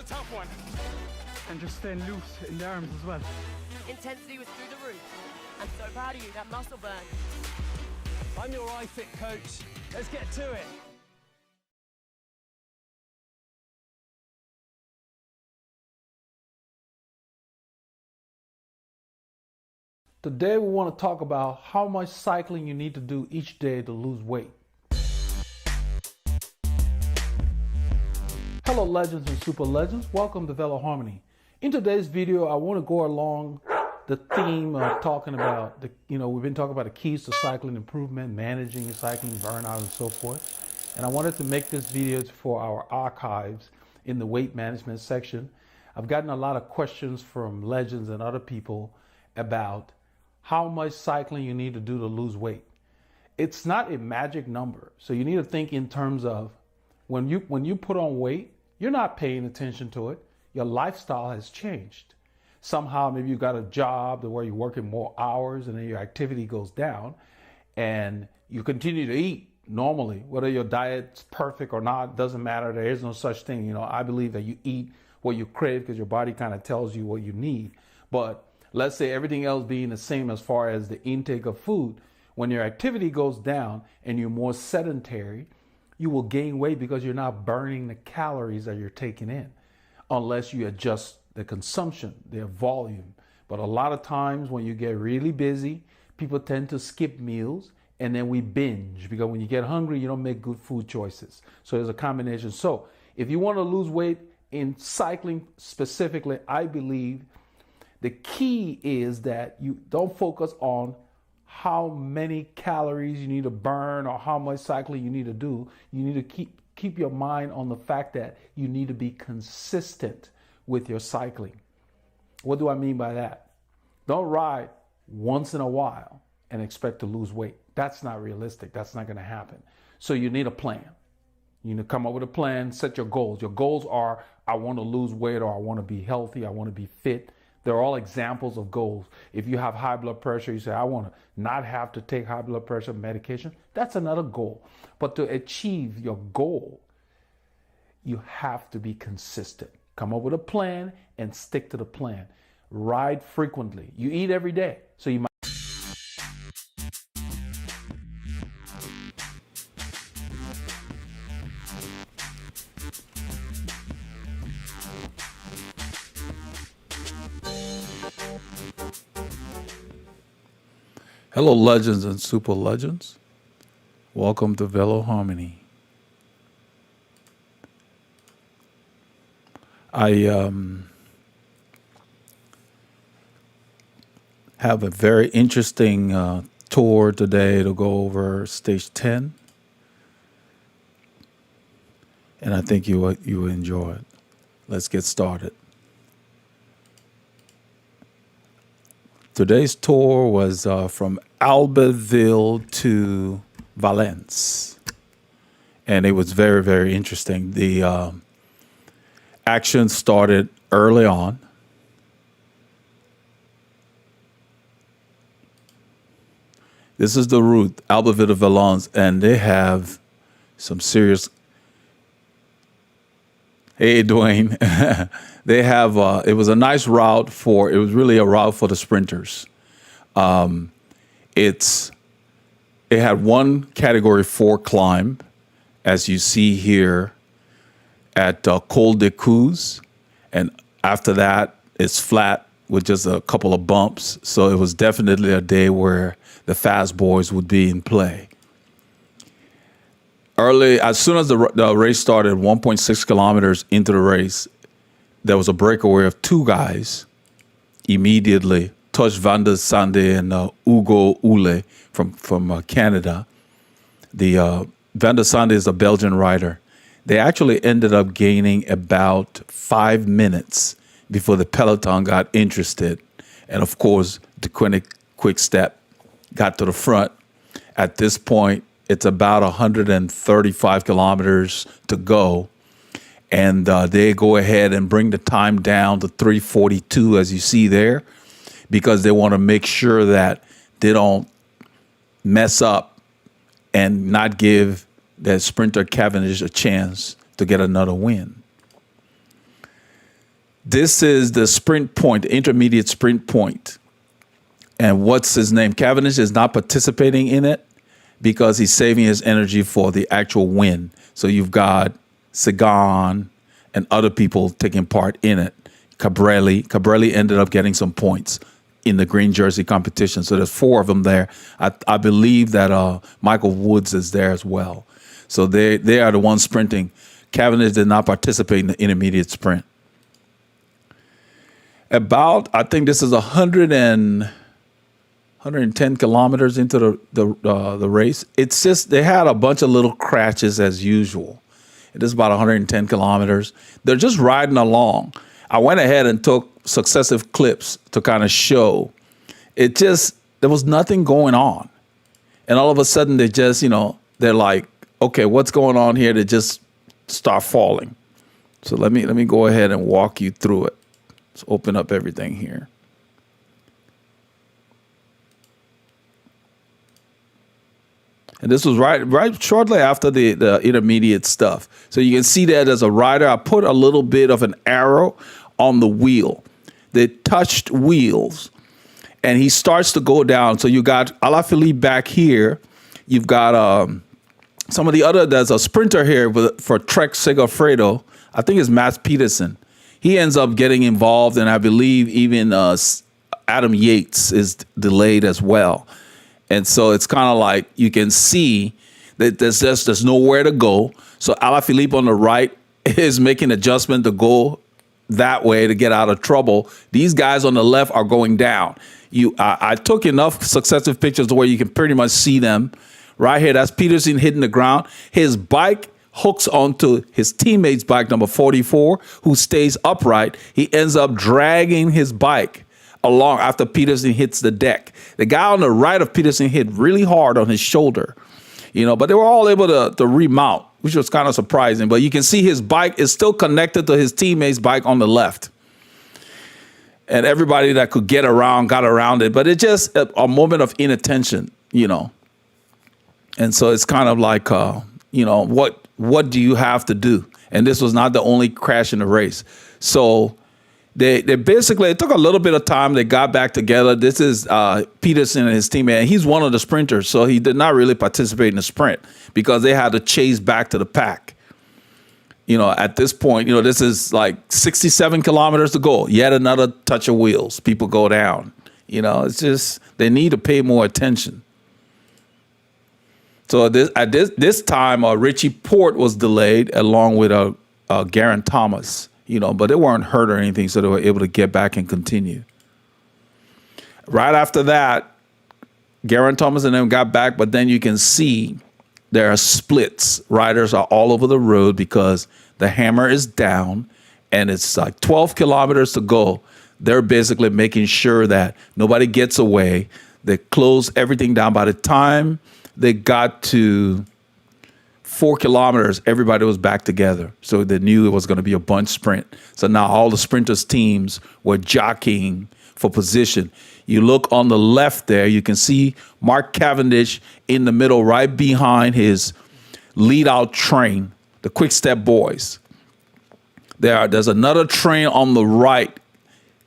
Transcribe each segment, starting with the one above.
tough one. And just staying loose in the arms as well. Intensity was through the roof. I'm so proud of you, that muscle burn. I'm your iFit coach. Let's get to it. Today we want to talk about how much cycling you need to do each day to lose weight. Hello legends and super legends, welcome to Veloharmony. In today's video I want to go along the theme of talking about, we've been talking about the keys to cycling improvement, managing your cycling burnout and so forth. And I wanted to make this video for our archives in the weight management section. I've gotten a lot of questions from legends and other people about how much cycling you need to do to lose weight. It's not a magic number. So you need to think in terms of when you put on weight, you're not paying attention to it. Your lifestyle has changed. Somehow maybe you got a job where you're working more hours and then your activity goes down and you continue to eat normally. Whether your diet's perfect or not, doesn't matter. There is no such thing. I believe that you eat what you crave because your body kind of tells you what you need. But let's say everything else being the same as far as the intake of food. When your activity goes down and you're more sedentary, you will gain weight because you're not burning the calories that you're taking in, unless you adjust the consumption, their volume. But a lot of times when you get really busy, people tend to skip meals and then we binge because when you get hungry, you don't make good food choices. So there's a combination. So if you want to lose weight in cycling specifically, I believe the key is that you don't focus on how many calories you need to burn or how much cycling you need to do. You need to keep your mind on the fact that you need to be consistent with your cycling. What do I mean by that? Don't ride once in a while and expect to lose weight. That's not realistic. That's not going to happen. So you need a plan. You need to come up with a plan, set your goals. Your goals are, I want to lose weight or I want to be healthy, I want to be fit. They're all examples of goals. If you have high blood pressure, you say, I want to not have to take high blood pressure medication. That's another goal. But to achieve your goal, you have to be consistent. Come up with a plan and stick to the plan. Ride frequently. You eat every day, so you might. Hello legends and super legends. Welcome to Veloharmony. I have a very interesting tour today to go over stage 10. And I think you will enjoy it. Let's get started. Today's tour was from Albertville to Valence, and it was very, very interesting. The action started early on. This is the route, Albertville to Valence, and they have some serious. Hey, Dwayne. They have, it was a nice route it was really a route for the sprinters. It had one category 4 climb, as you see here at Col de Couz. And after that, it's flat with just a couple of bumps. So it was definitely a day where the fast boys would be in play. Early, as soon as the race started, 1.6 kilometers into the race, there was a breakaway of 2 guys immediately. Tosh van der Sande and Hugo Ule from Canada. The Van der Sande is a Belgian rider. They actually ended up gaining about 5 minutes before the peloton got interested. And of course, the Quick Step got to the front. At this point, it's about 135 kilometers to go. And they go ahead and bring the time down to 3:42, as you see there, because they want to make sure that they don't mess up and not give that sprinter Cavendish a chance to get another win. this is the sprint point, the intermediate sprint point. And what's his name? Cavendish is not participating in it because he's saving his energy for the actual win. So you've got Sagan and other people taking part in it. Cabrelli ended up getting some points in the green jersey competition. So there's 4 of them there. I believe that Michael Woods is there as well. So they are the ones sprinting. Cavendish did not participate in the intermediate sprint. I think this is 110 kilometers into the race. It's just, they had a bunch of little crashes as usual. It is about 110 kilometers. They're just riding along. I went ahead and took successive clips to kind of show. There was nothing going on. And all of a sudden they just, they're like, okay, what's going on here? They just start falling. So let me go ahead and walk you through it. Let's open up everything here. And this was right shortly after the intermediate stuff. So you can see that as a rider, I put a little bit of an arrow on the wheel. They touched wheels, and he starts to go down. So you got Alaphilippe back here. You've got some of the other, there's a sprinter here for Trek Segafredo. I think it's Matt Peterson. He ends up getting involved, and I believe even Adam Yates is delayed as well. And so it's kind of like you can see that there's nowhere to go. So Alaphilippe on the right is making adjustment to go that way to get out of trouble. These guys on the left are going down. I took enough successive pictures where you can pretty much see them. Right here, that's Peterson hitting the ground. His bike hooks onto his teammate's bike, number 44, who stays upright. He ends up dragging his bike along after Peterson hits the deck. The guy on the right of Peterson hit really hard on his shoulder, but they were all able to remount, which was kind of surprising. But you can see his bike is still connected to his teammate's bike on the left. And everybody that could get around got around it. But it's just a moment of inattention, And so it's kind of like, what do you have to do? And this was not the only crash in the race. So they basically, it took a little bit of time. They got back together. This is Peterson and his teammate. And he's one of the sprinters, so he did not really participate in the sprint because they had to chase back to the pack. At this point, this is like 67 kilometers to go. Yet another touch of wheels. People go down. It's just, they need to pay more attention. So at this time, Richie Port was delayed along with Geraint Thomas. But they weren't hurt or anything, so they were able to get back and continue. Right after that, Geraint Thomas and them got back, but then you can see there are splits. Riders are all over the road because the hammer is down, and it's like 12 kilometers to go. They're basically making sure that nobody gets away. They close everything down. By the time they got to 4 kilometers, everybody was back together. So they knew it was going to be a bunch sprint. So now all the sprinters' teams were jockeying for position. You look on the left there, you can see Mark Cavendish in the middle, right behind his lead-out train, the Quick Step boys. There's another train on the right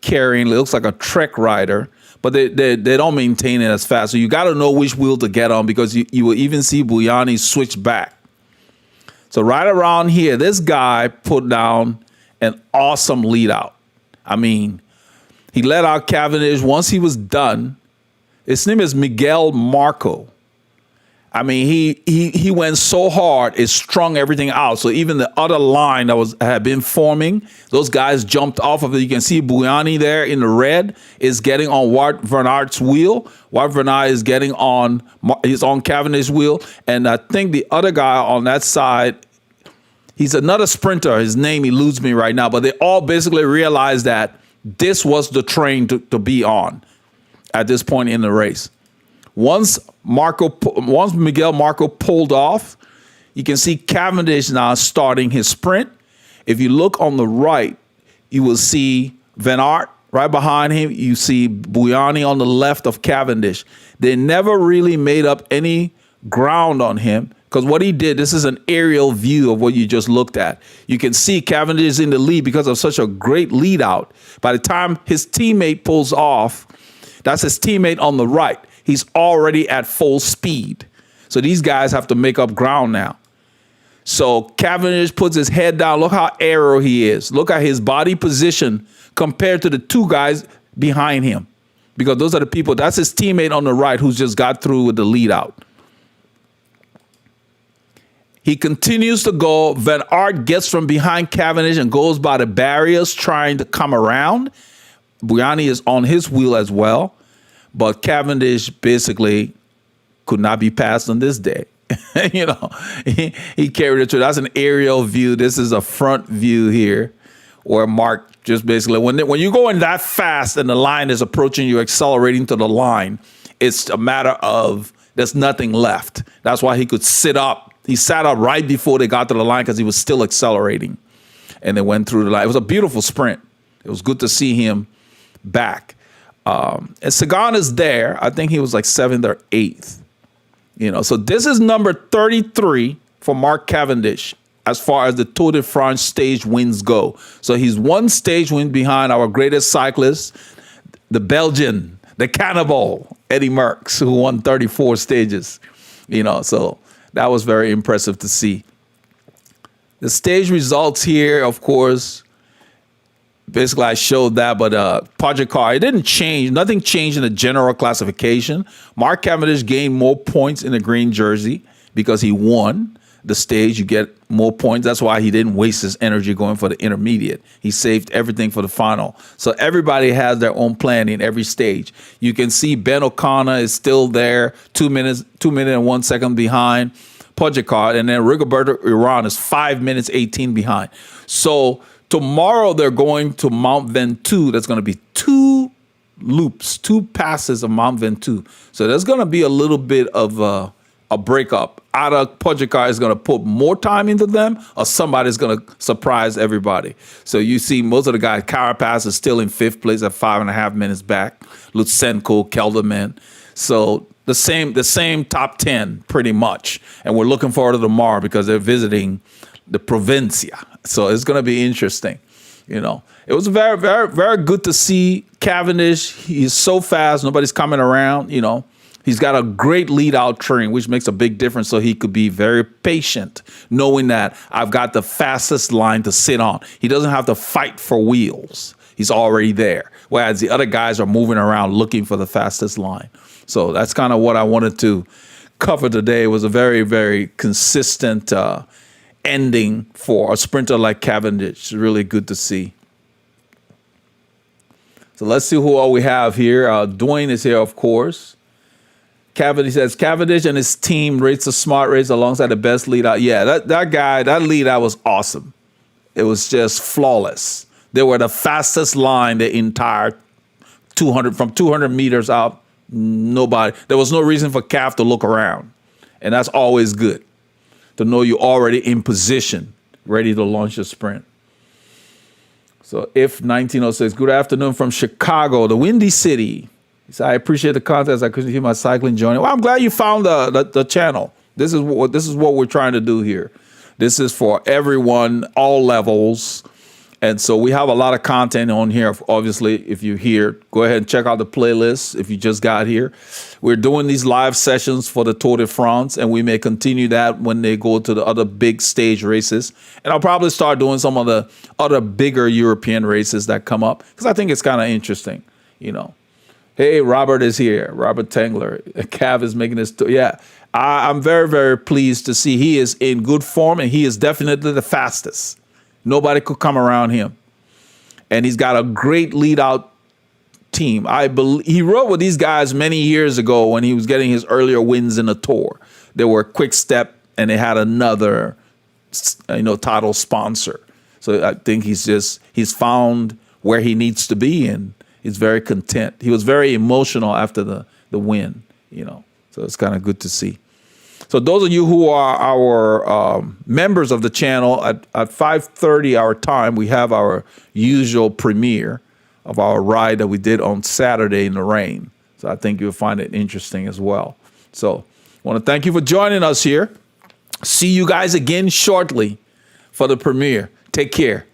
carrying, it looks like a Trek rider, but they don't maintain it as fast. So you got to know which wheel to get on because you will even see Buyani switch back. So right around here, this guy put down an awesome lead out. I mean, he let out Cavendish. Once he was done, his name is Miguel Marco. I mean, he went so hard, it strung everything out. So even the other line that had been forming, those guys jumped off of it. You can see Buyani there in the red is getting on Wout van Aert's wheel. Wout van Aert is getting on Cavendish's wheel. And I think the other guy on that side, he's another sprinter. His name eludes me right now. But they all basically realized that this was the train to be on at this point in the race. Once Miguel Marco pulled off, you can see Cavendish now starting his sprint. If you look on the right, you will see Van Aert right behind him. You see Buyani on the left of Cavendish. They never really made up any ground on him Because what he did, this is an aerial view of what you just looked at. You can see Cavendish is in the lead because of such a great lead out. By the time his teammate pulls off, that's his teammate on the right. He's already at full speed. So these guys have to make up ground now. So Cavendish puts his head down. Look how aero he is. Look at his body position compared to the two guys behind him. Because those are the people, that's his teammate on the right who's just got through with the lead out. He continues to go. Van Aert gets from behind Cavendish and goes by the barriers trying to come around. Briani is on his wheel as well. But Cavendish basically could not be passed on this day. You know, he carried it through. That's an aerial view. This is a front view here where Mark just basically, when you're going that fast and the line is approaching you, accelerating to the line, it's a matter of there's nothing left. That's why he could sit up. He sat up right before they got to the line because he was still accelerating. And they went through the line. It was a beautiful sprint. It was good to see him back. And Sagan is there. I think he was like 7th or 8th. You know, so this is number 33 for Mark Cavendish as far as the Tour de France stage wins go. So he's one stage win behind our greatest cyclist, the Belgian, the cannibal, Eddie Merckx, who won 34 stages. You know, so that was very impressive to see. The stage results here, of course, basically I showed that, but Pogacar, it didn't change. Nothing changed in the general classification. Mark Cavendish gained more points in the green jersey because he won the stage. You get more points. That's why he didn't waste his energy going for the intermediate. He saved everything for the final. So everybody has their own plan in every stage. You can see Ben O'Connor is still there, 2 minutes and 1 second behind Pogacar, and then Rigoberto Urán is 5 minutes 18 behind. So tomorrow they're going to Mount Ventoux. That's going to be 2 loops, 2 passes of Mount Ventoux. So there's going to be a little bit of a breakup. Either Pogacar is going to put more time into them or somebody's going to surprise everybody. So you see most of the guys, Carapaz is still in 5th place at 5.5 minutes back. Lutsenko, Kelderman. So the same top 10 pretty much. And we're looking forward to tomorrow because they're visiting the Provincia. So it's going to be interesting. You know, it was very, very, very good to see Cavendish. He's so fast. Nobody's coming around. You know, he's got a great lead out train, which makes a big difference. So he could be very patient, knowing that I've got the fastest line to sit on. He doesn't have to fight for wheels. He's already there. Whereas the other guys are moving around looking for the fastest line. So that's kind of what I wanted to cover today. It was a very, very consistent ending for a sprinter like Cavendish. It's really good to see. So let's see who all we have here. Dwayne is here, of course. Cavendish says Cavendish and his team rates a smart race alongside the best lead out. Yeah, that guy, that lead out was awesome. It was just flawless. They were the fastest line the entire 200 meters out. Nobody. There was no reason for Cav to look around, and that's always good to know you're already in position, ready to launch a sprint. So if 1906, good afternoon from Chicago, the Windy City. He said, I appreciate the contest. I couldn't hear my cycling journey. Well, I'm glad you found the channel. This is what we're trying to do here. This is for everyone, all levels. And so we have a lot of content on here. Obviously, if you're here, go ahead and check out the playlist if you just got here. We're doing these live sessions for the Tour de France, and we may continue that when they go to the other big stage races. And I'll probably start doing some of the other bigger European races that come up because I think it's kind of interesting, you know. Hey, Robert is here. Robert Tengler. Cav is making this. Yeah, I'm very, very pleased to see he is in good form, and he is definitely the fastest. Nobody could come around him. And he's got a great lead out team. I believe he rode with these guys many years ago when he was getting his earlier wins in the Tour. They were Quick Step, and they had another, title sponsor. So I think he's found where he needs to be, and he's very content. He was very emotional after the win, So it's kind of good to see. So those of you who are our members of the channel, at 5:30 our time, we have our usual premiere of our ride that we did on Saturday in the rain. So I think you'll find it interesting as well. So I want to thank you for joining us here. See you guys again shortly for the premiere. Take care.